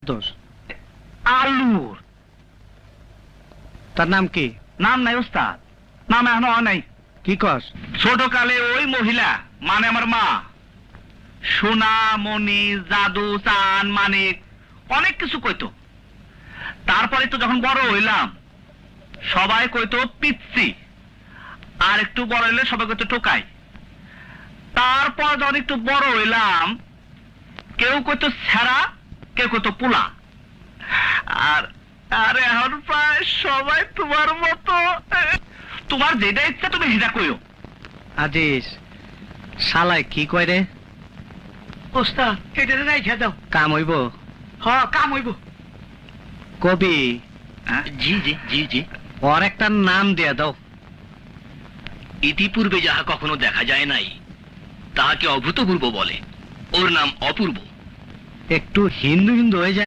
দোষ। আলুর তার নাম কি? নাম নাই ওস্তাদ, নাম এখনো হয় নাই। কি কস? ছোট কালে ওই মহিলা মানে আমার মা সোনা মণি জাদু চান মানিক অনেক কিছু কইতো। তারপরে তো যখন বড় হইলাম সবাই কইতো পিচ্ছি, আর একটু বড় হইলে সবাই কইতো টোকাই। তারপর যখন একটু বড় হইলাম কেউ কইতো ছেঁড়া, কেউ কইতো পোলা। আর আর এখন প্রায় সবাই তোমার মতো। তোমার যেটা ইচ্ছা তুমি সেটা কইও। আজিস শালায় কি কয় রে? ওস্তাদ এটা রাইখা দাও। কাম হইব? হ কাম হইব। কবি জি জি জি জি। ওর একটা নাম দিয়া দাও। ইতিপূর্বে যাহা কখনো দেখা যায় নাই তাহাকে অভূতপূর্ব বলে। ওর নাম অপূর্ব। একটু হিন্দু হিন্দু হয়ে যায়।